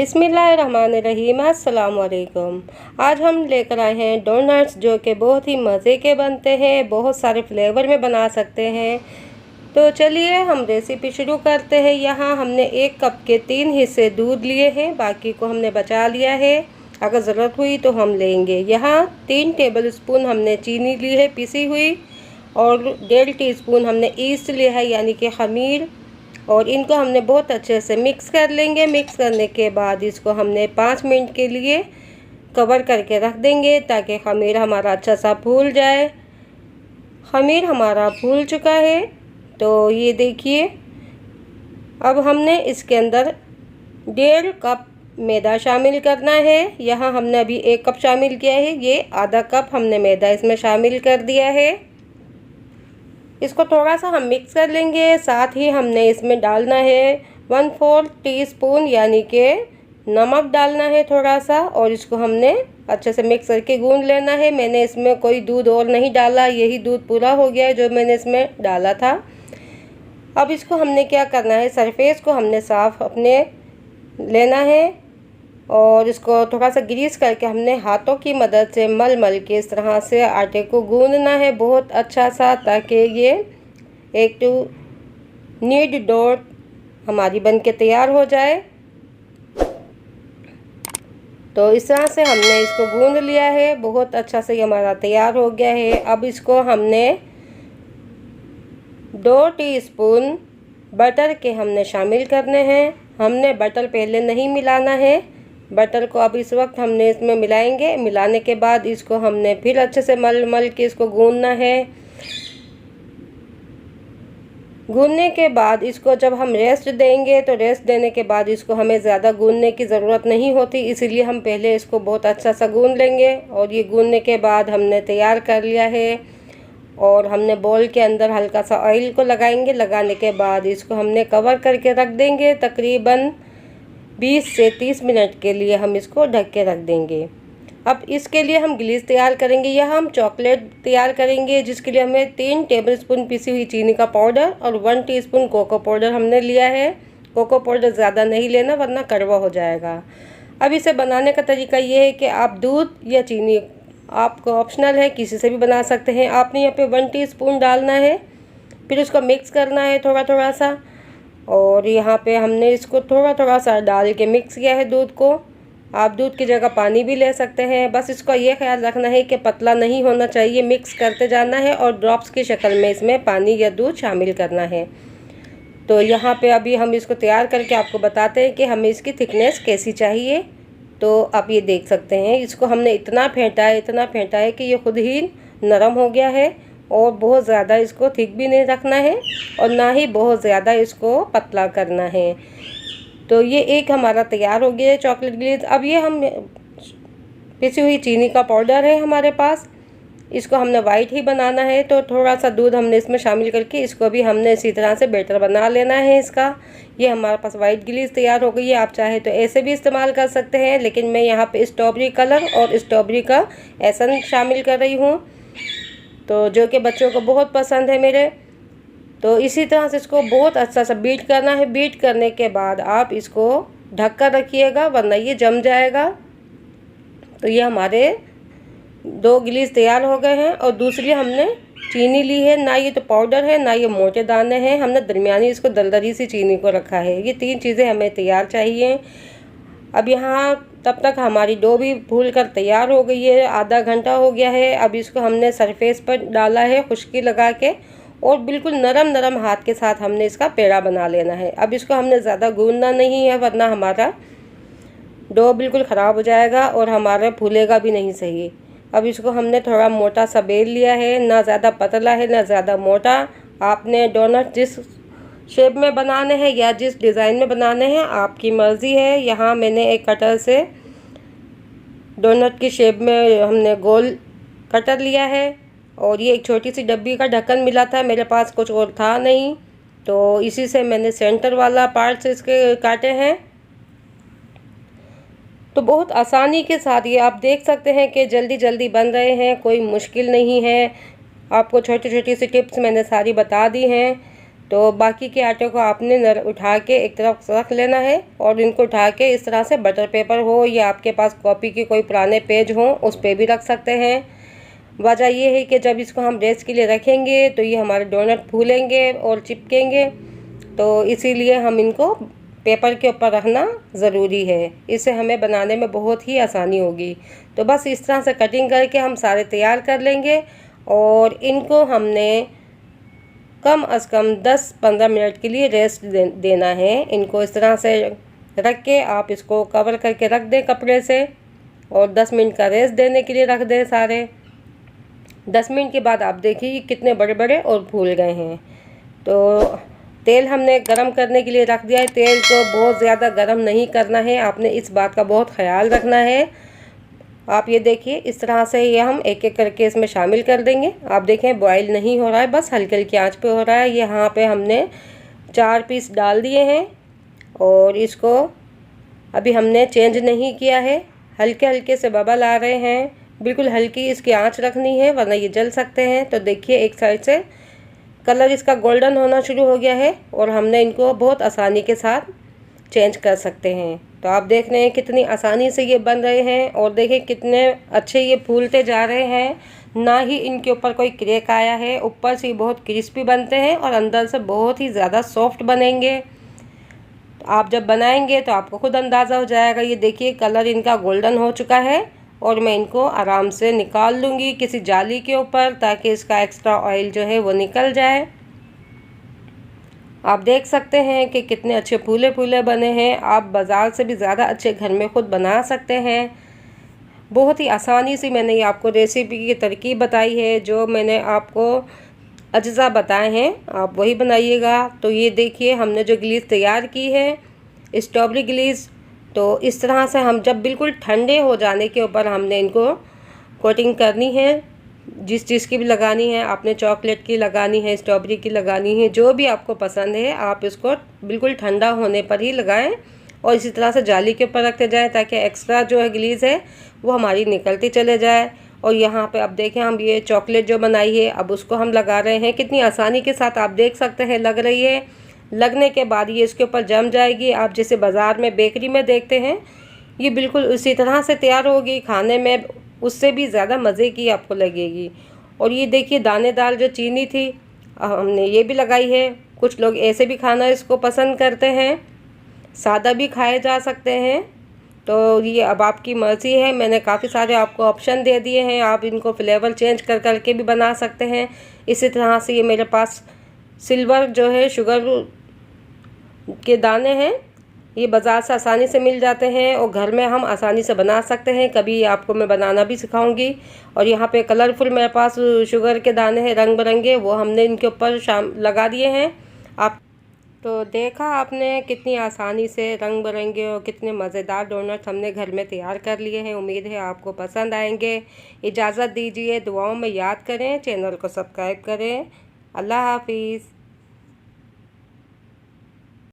बिस्मिल्लाहिर्रहमानिर्रहीम। अस्सलाम वालेकुम। आज हम लेकर आए हैं डोनट्स, जो कि बहुत ही मज़े के बनते हैं, बहुत सारे फ्लेवर में बना सकते हैं। तो चलिए हम रेसिपी शुरू करते हैं। यहाँ हमने 1 कप के 3 हिस्से दूध लिए हैं, बाकी को हमने बचा लिया है, अगर ज़रूरत हुई तो हम लेंगे। यहाँ 3 टेबल स्पून हमने चीनी ली है पिसी हुई, और 1.5 टीस्पून हमने ईस्ट लिया है, यानी कि ख़मीर, और इनको हमने बहुत अच्छे से मिक्स कर लेंगे। मिक्स करने के बाद इसको हमने 5 मिनट के लिए कवर करके रख देंगे, ताकि ख़मीर हमारा अच्छा सा फूल जाए। ख़मीर हमारा फूल चुका है, तो ये देखिए। अब हमने इसके अंदर 1.5 कप मैदा शामिल करना है। यहाँ हमने अभी 1 कप शामिल किया है, ये आधा कप हमने मैदा इसमें शामिल कर दिया है। इसको थोड़ा सा हम मिक्स कर लेंगे। साथ ही हमने इसमें डालना है 1/4 टीस्पून यानी कि नमक डालना है थोड़ा सा, और इसको हमने अच्छे से मिक्स करके गूंद लेना है। मैंने इसमें कोई दूध और नहीं डाला, यही दूध पूरा हो गया है जो मैंने इसमें डाला था। अब इसको हमने क्या करना है, सरफेस को हमने साफ़ अपने लेना है, और इसको थोड़ा सा ग्रीस करके हमने हाथों की मदद से मल के इस तरह से आटे को गूंदना है बहुत अच्छा सा, ताकि ये एक टू नीड डो हमारी बन के तैयार हो जाए। तो इस तरह से हमने इसको गूंद लिया है, बहुत अच्छा से ये हमारा तैयार हो गया है। अब इसको हमने 2 टीस्पून बटर के हमने शामिल करने हैं। हमने बटर पहले नहीं मिलाना है, बटर को अब इस वक्त हमने इसमें मिलाएंगे। मिलाने के बाद इसको हमने फिर अच्छे से मल के इसको गूंदना है। गूंदने के बाद इसको जब हम रेस्ट देंगे, तो रेस्ट देने के बाद इसको हमें ज़्यादा गूंदने की ज़रूरत नहीं होती, इसीलिए हम पहले इसको बहुत अच्छा सा गूंद लेंगे। और ये गूंदने के बाद हमने तैयार कर लिया है, और हमने बोल के अंदर हल्का सा ऑयल को लगाएंगे। लगाने के बाद इसको हमने कवर करके रख देंगे। तकरीबन 20 से 30 मिनट के लिए हम इसको ढक के रख देंगे। अब इसके लिए हम ग्लीस तैयार करेंगे। यह हम चॉकलेट तैयार करेंगे, जिसके लिए हमें 3 टेबलस्पून पिसी हुई चीनी का पाउडर और 1 टीस्पून कोको पाउडर हमने लिया है। कोको पाउडर ज़्यादा नहीं लेना, वरना कड़वा हो जाएगा। अब इसे बनाने का तरीका ये है कि आप दूध या चीनी, आपको ऑप्शनल है, किसी से भी बना सकते हैं। आपने यहाँ पे 1 टीस्पून डालना है, फिर उसको मिक्स करना है थोड़ा सा, और यहाँ पे हमने इसको थोड़ा सा डाल के मिक्स किया है दूध को। आप दूध की जगह पानी भी ले सकते हैं, बस इसका ये ख्याल रखना है कि पतला नहीं होना चाहिए। मिक्स करते जाना है, और ड्रॉप्स की शक्ल में इसमें पानी या दूध शामिल करना है। तो यहाँ पे अभी हम इसको तैयार करके आपको बताते हैं कि हमें इसकी थिकनेस कैसी चाहिए। तो आप ये देख सकते हैं, इसको हमने इतना फेंटा है कि ये खुद ही नरम हो गया है, और बहुत ज़्यादा इसको थिक भी नहीं रखना है, और ना ही बहुत ज़्यादा इसको पतला करना है। तो ये एक हमारा तैयार हो गया है चॉकलेट ग्लेज़। अब ये हम पिसी हुई चीनी का पाउडर है हमारे पास, इसको हमने वाइट ही बनाना है, तो थोड़ा सा दूध हमने इसमें शामिल करके इसको भी हमने इसी तरह से बैटर बना लेना है इसका। ये हमारे पास वाइट ग्लेज़ तैयार हो गई है। आप चाहे तो ऐसे भी इस्तेमाल कर सकते हैं, लेकिन मैं यहाँ पे स्ट्रॉबेरी कलर और स्ट्रॉबेरी का एसेंस शामिल कर रही हूँ, तो जो कि बच्चों को बहुत पसंद है मेरे। तो इसी तरह से इसको बहुत अच्छा सा बीट करना है। बीट करने के बाद आप इसको ढक कर रखिएगा, वरना ये जम जाएगा। तो ये हमारे 2 ग्लेज़ तैयार हो गए हैं। और दूसरी हमने चीनी ली है, ना ये तो पाउडर है, ना ये मोटे दाने हैं, हमने दरमियानी इसको दलदली सी चीनी को रखा है। ये 3 चीज़ें हमें तैयार चाहिए। अब यहाँ तब तक हमारी डो भी फूल कर तैयार हो गई है, आधा घंटा हो गया है। अब इसको हमने सरफेस पर डाला है खुश्की लगा के, और बिल्कुल नरम हाथ के साथ हमने इसका पेड़ा बना लेना है। अब इसको हमने ज़्यादा गूंदना नहीं है, वरना हमारा डो बिल्कुल ख़राब हो जाएगा और हमारा फूलेगा भी नहीं सही। अब इसको हमने थोड़ा मोटा सा बेल लिया है, ना ज़्यादा पतला है ना ज़्यादा मोटा। आपने डोनट जिस शेप में बनाने हैं या जिस डिज़ाइन में बनाने हैं, आपकी मर्ज़ी है। यहाँ मैंने एक कटर से डोनट की शेप में हमने गोल कटर लिया है, और ये एक छोटी सी डब्बी का ढक्कन मिला था, मेरे पास कुछ और था नहीं, तो इसी से मैंने सेंटर वाला पार्ट से इसके काटे हैं। तो बहुत आसानी के साथ ये आप देख सकते हैं कि जल्दी बन रहे हैं, कोई मुश्किल नहीं है। आपको छोटी सी टिप्स मैंने सारी बता दी हैं। तो बाकी के आटे को आपने उठा के एक तरफ रख लेना है और इनको उठा के इस तरह से बटर पेपर हो या आपके पास कॉपी के कोई पुराने पेज हों उस पे भी रख सकते हैं। वजह ये है कि जब इसको हम रेस्ट के लिए रखेंगे तो ये हमारे डोनट फूलेंगे और चिपकेंगे, तो इसीलिए हम इनको पेपर के ऊपर रखना ज़रूरी है। इससे हमें बनाने में बहुत ही आसानी होगी। तो बस इस तरह से कटिंग करके हम सारे तैयार कर लेंगे और इनको हमने कम अज़ कम 10-15 मिनट के लिए रेस्ट देना है। इनको इस तरह से रख के आप इसको कवर करके रख दें कपड़े से और 10 मिनट का रेस्ट देने के लिए रख दें सारे। 10 मिनट के बाद आप देखिए कितने बड़े बड़े और फूल गए हैं। तो तेल हमने गरम करने के लिए रख दिया है। तेल को बहुत ज़्यादा गरम नहीं करना है, आपने इस बात का बहुत ख्याल रखना है। आप ये देखिए इस तरह से ये हम एक एक करके इसमें शामिल कर देंगे। आप देखें बॉईल नहीं हो रहा है, बस हल्की हल्की आंच पे हो रहा है। यहाँ पे हमने 4 पीस डाल दिए हैं और इसको अभी हमने चेंज नहीं किया है। हल्के हल्के से बबल आ रहे हैं, बिल्कुल हल्की इसकी आंच रखनी है वरना ये जल सकते हैं। तो देखिए एक साइड से कलर इसका गोल्डन होना शुरू हो गया है और हमने इनको बहुत आसानी के साथ चेंज कर सकते हैं। तो आप देख रहे हैं कितनी आसानी से ये बन रहे हैं और देखिए कितने अच्छे ये फूलते जा रहे हैं। ना ही इनके ऊपर कोई क्रैक आया है, ऊपर से बहुत क्रिस्पी बनते हैं और अंदर से बहुत ही ज़्यादा सॉफ्ट बनेंगे। आप जब बनाएंगे तो आपको खुद अंदाज़ा हो जाएगा। ये देखिए कलर इनका गोल्डन हो चुका है और मैं इनको आराम से निकाल लूँगी किसी जाली के ऊपर ताकि इसका एक्स्ट्रा ऑयल जो है वो निकल जाए। आप देख सकते हैं कि कितने अच्छे फूले फूले बने हैं। आप बाज़ार से भी ज़्यादा अच्छे घर में खुद बना सकते हैं। बहुत ही आसानी से मैंने ये आपको रेसिपी की तरकीब बताई है। जो मैंने आपको अज्जा बताए हैं आप वही बनाइएगा। तो ये देखिए हमने जो ग्लीस तैयार की है स्ट्रॉबेरी ग्लीस, तो इस तरह से हम जब बिल्कुल ठंडे हो जाने के ऊपर हमने इनको कोटिंग करनी है। जिस चीज़ की भी लगानी है, आपने चॉकलेट की लगानी है, स्ट्रॉबेरी की लगानी है, जो भी आपको पसंद है आप इसको बिल्कुल ठंडा होने पर ही लगाएं और इसी तरह से जाली के ऊपर रखते जाएं ताकि एक्स्ट्रा जो है ग्लीस है वो हमारी निकलती चले जाए। और यहाँ पे अब देखें हम ये चॉकलेट जो बनाई है अब उसको हम लगा रहे हैं। कितनी आसानी के साथ आप देख सकते हैं लग रही है। लगने के बाद ये इसके ऊपर जम जाएगी। आप जैसे बाज़ार में बेकरी में देखते हैं ये बिल्कुल उसी तरह से तैयार होगी, खाने में उससे भी ज़्यादा मज़े की आपको लगेगी। और ये देखिए दानेदार जो चीनी थी हमने ये भी लगाई है। कुछ लोग ऐसे भी खाना इसको पसंद करते हैं, सादा भी खाए जा सकते हैं। तो ये अब आपकी मर्ज़ी है। मैंने काफ़ी सारे आपको ऑप्शन दे दिए हैं, आप इनको फ्लेवर चेंज कर करके भी बना सकते हैं। इसी तरह से ये मेरे पास सिल्वर जो है शुगर के दाने हैं, ये बाज़ार से आसानी से मिल जाते हैं और घर में हम आसानी से बना सकते हैं। कभी आपको मैं बनाना भी सिखाऊंगी। और यहाँ पे कलरफुल मेरे पास शुगर के दाने हैं रंग बिरंगे, वो हमने इनके ऊपर लगा दिए हैं। आप तो देखा आपने कितनी आसानी से रंग बिरंगे और कितने मज़ेदार डोनट हमने घर में तैयार कर लिए हैं। उम्मीद है आपको पसंद आएंगे। इजाज़त दीजिए, दुआओं में याद करें, चैनल को सब्सक्राइब करें। अल्लाह हाफिज़।